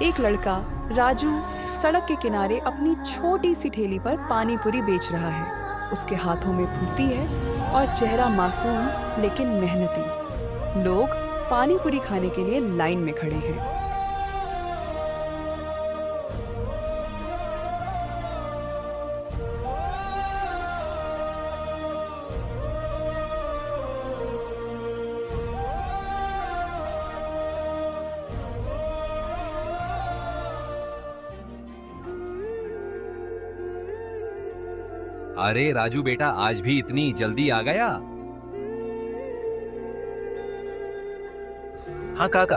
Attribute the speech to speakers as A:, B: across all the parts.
A: एक लड़का राजू सड़क के किनारे अपनी छोटी सी ठेली पर पानी पूरी बेच रहा है। उसके हाथों में फुर्ती है और चेहरा मासूम लेकिन मेहनती। लोग पानी पूरी खाने के लिए लाइन में खड़े हैं।
B: अरे राजू बेटा, आज भी इतनी जल्दी आ गया?
C: हाँ काका,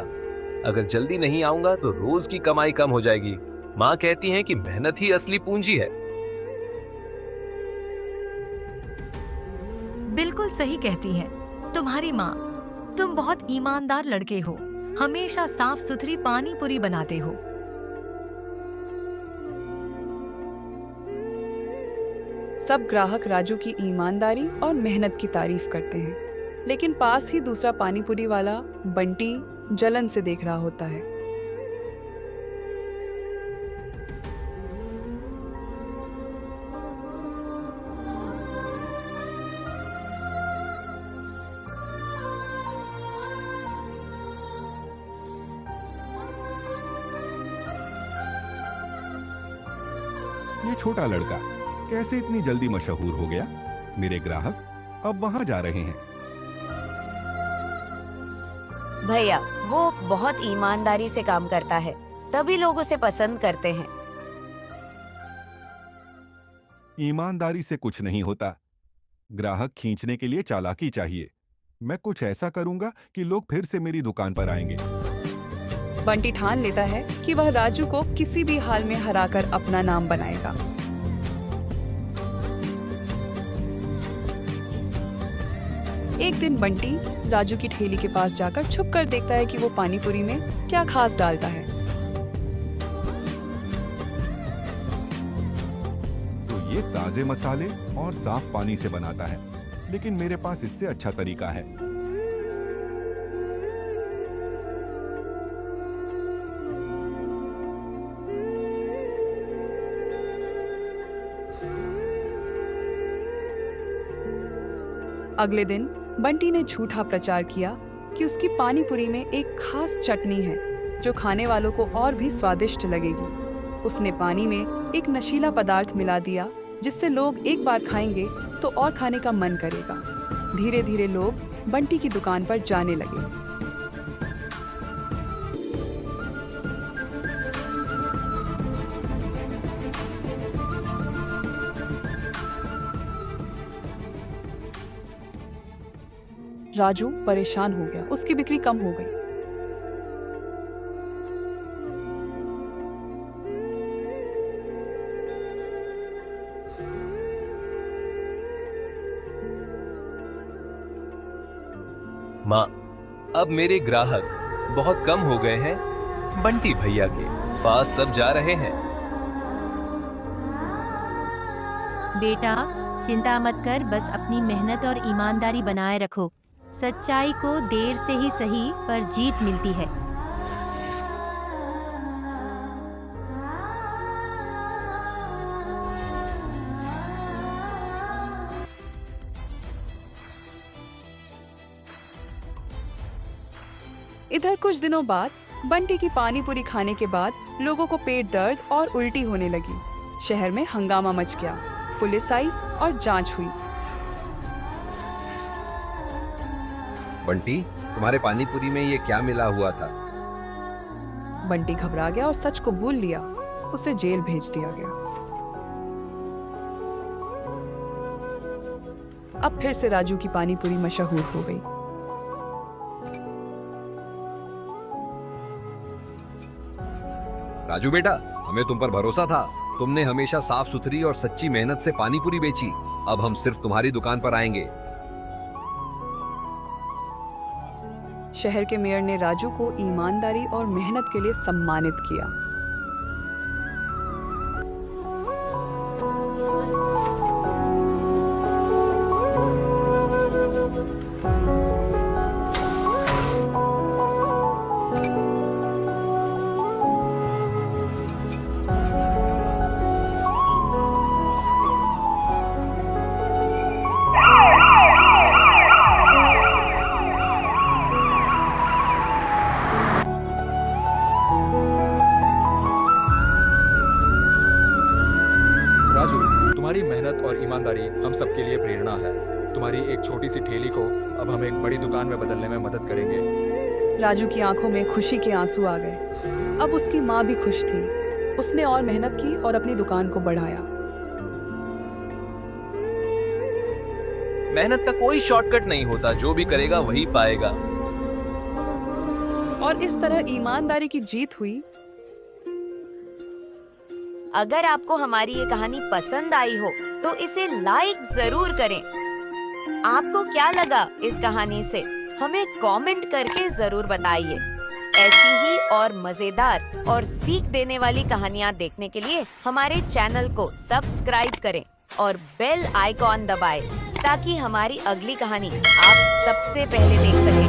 C: अगर जल्दी नहीं आऊंगा तो रोज की कमाई कम हो जाएगी। माँ कहती है कि मेहनत ही असली पूंजी है।
D: बिल्कुल सही कहती है तुम्हारी माँ। तुम बहुत ईमानदार लड़के हो, हमेशा साफ सुथरी पानी पूरी बनाते हो।
A: सब ग्राहक राजू की ईमानदारी और मेहनत की तारीफ करते हैं, लेकिन पास ही दूसरा पानी पूरी वाला बंटी जलन से देख रहा होता है।
E: ये छोटा लड़का कैसे इतनी जल्दी मशहूर हो गया? मेरे ग्राहक अब वहां जा रहे हैं।
F: भैया, वो बहुत ईमानदारी से काम करता है, तभी लोग उसे पसंद करते हैं।
E: ईमानदारी से कुछ नहीं होता। ग्राहक खींचने के लिए चालाकी चाहिए। मैं कुछ ऐसा करूंगा कि लोग फिर से मेरी दुकान पर आएंगे।
A: बंटी ठान लेता है कि वह राजू को किसी भी हाल में हराकर अपना नाम बनाएगा। एक दिन बंटी राजू की ठेली के पास जाकर छुप कर देखता है कि वो पानी पूरी में क्या खास डालता है।
E: तो ये ताजे मसाले और साफ पानी से बनाता है, लेकिन मेरे पास इससे अच्छा तरीका है।
A: अगले दिन बंटी ने झूठा प्रचार किया कि उसकी पानी पूरी में एक खास चटनी है जो खाने वालों को और भी स्वादिष्ट लगेगी। उसने पानी में एक नशीला पदार्थ मिला दिया जिससे लोग एक बार खाएंगे तो और खाने का मन करेगा। धीरे धीरे लोग बंटी की दुकान पर जाने लगे। राजू परेशान हो गया, उसकी बिक्री कम हो गई।
C: माँ, अब मेरे ग्राहक बहुत कम हो गए हैं। बंटी भैया के पास सब जा रहे हैं।
G: बेटा, चिंता मत कर, बस अपनी मेहनत और ईमानदारी बनाए रखो। सच्चाई को देर से ही सही पर जीत मिलती है।
A: इधर कुछ दिनों बाद बंटी की पानी पूरी खाने के बाद लोगों को पेट दर्द और उल्टी होने लगी। शहर में हंगामा मच गया। पुलिस आई और जांच हुई।
B: बंटी, तुम्हारे पानी पूरी में ये क्या मिला हुआ था?
A: बंटी घबरा गया और सच को बोल लिया। उसे जेल भेज दिया गया। अब फिर से राजू की पानी पूरी मशहूर हो गई।
B: राजू बेटा, हमें तुम पर भरोसा था। तुमने हमेशा साफ सुथरी और सच्ची मेहनत से पानी पूरी बेची। अब हम सिर्फ तुम्हारी दुकान पर आएंगे।
A: शहर के मेयर ने राजू को ईमानदारी और मेहनत के लिए सम्मानित किया।
H: हम एक बड़ी दुकान में बदलने में मदद करेंगे।
A: राजू की आंखों में खुशी के आंसू आ गए। अब उसकी माँ भी खुश थी। उसने और मेहनत की और अपनी दुकान को बढ़ाया।
C: मेहनत का कोई शॉर्टकट नहीं होता, जो भी करेगा वही पाएगा।
A: और इस तरह ईमानदारी की जीत हुई।
F: अगर आपको हमारी ये कहानी पसंद आई हो तो इसे लाइक जरूर करें। आपको क्या लगा इस कहानी से हमें कमेंट करके जरूर बताइए। ऐसी ही और मजेदार और सीख देने वाली कहानियाँ देखने के लिए हमारे चैनल को सब्सक्राइब करें और बेल आइकॉन दबाएं ताकि हमारी अगली कहानी आप सबसे पहले देख सकें।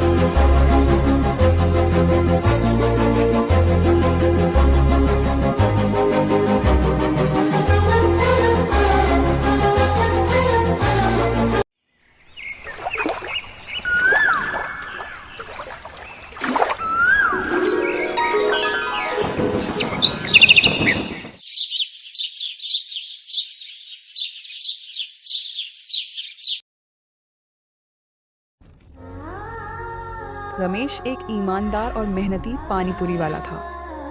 A: रमेश एक ईमानदार और मेहनती पानीपुरी वाला था।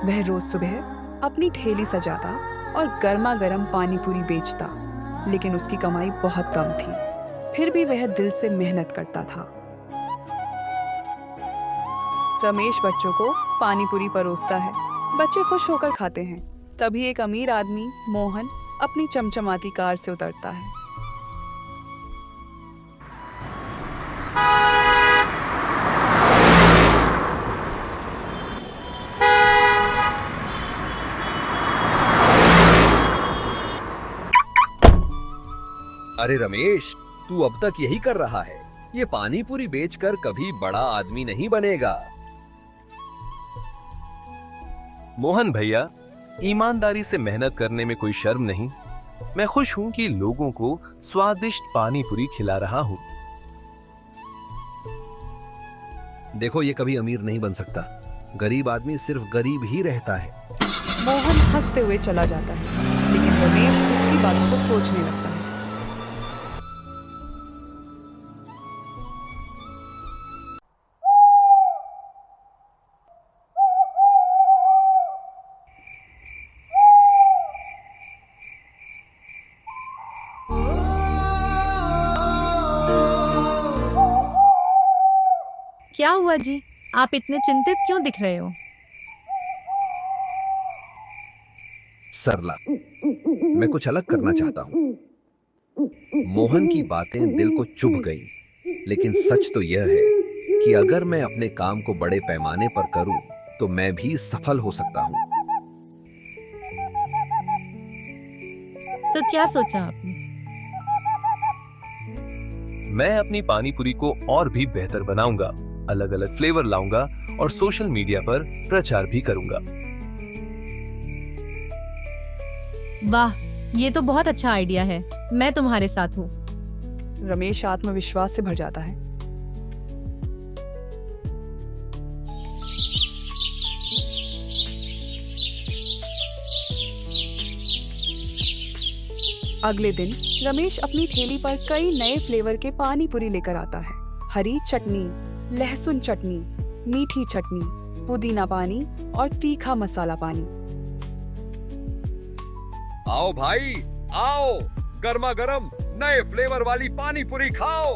A: वह रोज सुबह अपनी ठेली सजाता और गर्मा गर्म पानीपुरी बेचता, लेकिन उसकी कमाई बहुत कम थी। फिर भी वह दिल से मेहनत करता था। रमेश बच्चों को पानीपुरी परोसता है। बच्चे खुश होकर खाते हैं। तभी एक अमीर आदमी मोहन अपनी चमचमाती कार से उतरता है।
B: अरे रमेश, तू अब तक यही कर रहा है। ये पानी पूरी बेचकर कभी बड़ा आदमी नहीं बनेगा।
C: मोहन भैया, ईमानदारी से मेहनत करने में कोई शर्म नहीं। मैं खुश हूं कि लोगों को स्वादिष्ट पानी पूरी खिला रहा हूं।
B: देखो, ये कभी अमीर नहीं बन सकता। गरीब आदमी सिर्फ गरीब ही रहता है।
A: मोहन हंसते हुए चला जाता है, लेकिन रमेश उसकी बातों को सोचने लगता है।
I: क्या हुआ जी? आप इतने चिंतित क्यों दिख रहे हो?
B: सरला, मैं कुछ अलग करना चाहता हूँ। मोहन की बातें दिल को चुभ गई, लेकिन सच तो यह है कि अगर मैं अपने काम को बड़े पैमाने पर करूं, तो मैं भी सफल हो सकता हूँ।
I: तो क्या सोचा आपने?
C: मैं अपनी पानी पूरी को और भी बेहतर बनाऊंगा, अलग अलग फ्लेवर लाऊंगा और सोशल मीडिया पर प्रचार भी करूंगा।
I: वाह, ये तो बहुत अच्छा आइडिया है। मैं तुम्हारे साथ हूँ।
A: रमेश आत्मविश्वास से भर जाता है। अगले दिन रमेश अपनी ठेली पर कई नए फ्लेवर के पानी पूरी लेकर आता है। हरी चटनी, लहसुन चटनी, मीठी चटनी, पुदीना पानी और तीखा मसाला पानी।
B: आओ भाई, आओ, गर्मा गर्म नए फ्लेवर वाली पानी पूरी खाओ।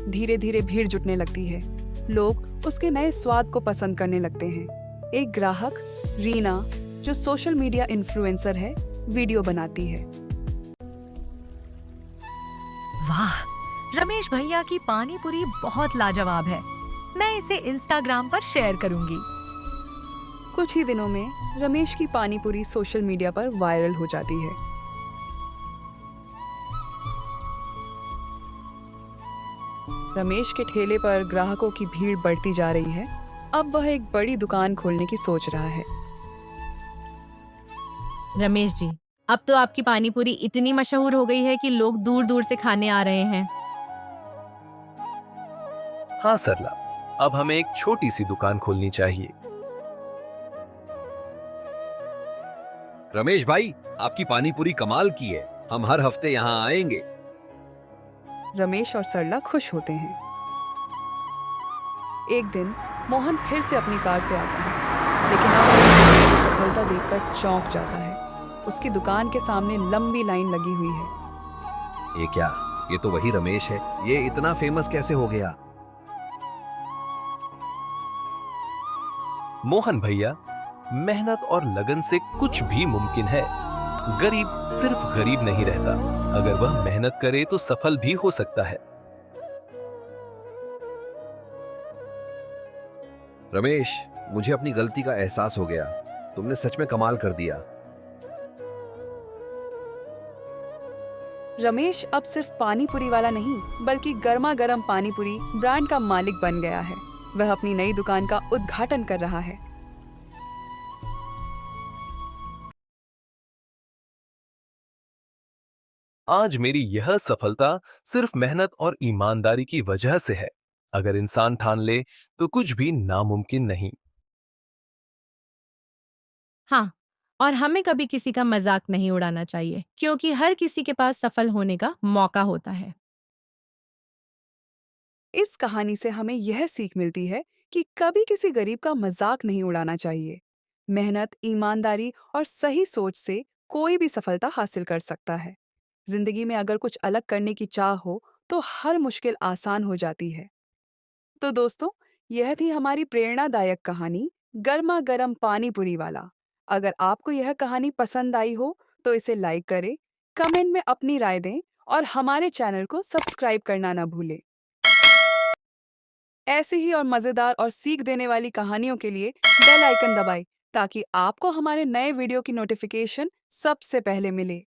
A: धीरे धीरे भीड़ जुटने लगती है। लोग उसके नए स्वाद को पसंद करने लगते हैं। एक ग्राहक रीना, जो सोशल मीडिया इन्फ्लुएंसर है, वीडियो बनाती है।
D: वाह, रमेश भैया की पानी पूरी बहुत लाजवाब है। मैं इसे इंस्टाग्राम पर शेयर करूंगी।
A: कुछ ही दिनों में रमेश की पानी पूरी सोशल मीडिया पर वायरल हो जाती है। रमेश के ठेले पर ग्राहकों की भीड़ बढ़ती जा रही है। अब वह एक बड़ी दुकान खोलने की सोच रहा है।
I: रमेश जी, अब तो आपकी पानी पूरी इतनी मशहूर हो गई है कि लोग दूर दूर से खाने आ रहे हैं।
C: हाँ सरला, अब हमें एक छोटी सी दुकान खोलनी चाहिए।
B: रमेश भाई, आपकी पानी पूरी कमाल की है। हम हर हफ्ते यहाँ आएंगे।
A: रमेश और सरला खुश होते हैं। एक दिन मोहन फिर से अपनी कार से आता है, लेकिन अब वो उसकी सफलता देखकर चौंक जाता है। उसकी दुकान के सामने लंबी लाइन लगी हुई है।
B: ये क्या? ये तो वही रमेश है। ये इतना फेमस कैसे हो गया?
C: मोहन भैया, मेहनत और लगन से कुछ भी मुमकिन है। गरीब सिर्फ गरीब नहीं रहता, अगर वह मेहनत करे तो सफल भी हो सकता है।
B: रमेश, मुझे अपनी गलती का एहसास हो गया। तुमने सच में कमाल कर दिया।
A: रमेश अब सिर्फ पानी पूरी वाला नहीं, बल्कि गर्मा गर्म पानी पूरी ब्रांड का मालिक बन गया है। वह अपनी नई दुकान का उद्घाटन कर रहा है।
C: आज मेरी यह सफलता सिर्फ मेहनत और ईमानदारी की वजह से है। अगर इंसान ठान ले तो कुछ भी नामुमकिन नहीं।
I: हाँ, और हमें कभी किसी का मजाक नहीं उड़ाना चाहिए, क्योंकि हर किसी के पास सफल होने का मौका होता है।
A: इस कहानी से हमें यह सीख मिलती है कि कभी किसी गरीब का मजाक नहीं उड़ाना चाहिए। मेहनत, ईमानदारी और सही सोच से कोई भी सफलता हासिल कर सकता है। जिंदगी में अगर कुछ अलग करने की चाह हो तो हर मुश्किल आसान हो जाती है। तो दोस्तों, यह थी हमारी प्रेरणादायक कहानी गर्मा गर्म पानी पूरी वाला। अगर आपको यह कहानी पसंद आई हो तो इसे लाइक करें, कमेंट में अपनी राय दें और हमारे चैनल को सब्सक्राइब करना ना भूलें। ऐसी ही और मजेदार और सीख देने वाली कहानियों के लिए बेल आइकन दबाएं ताकि आपको हमारे नए वीडियो की नोटिफिकेशन सबसे पहले मिले।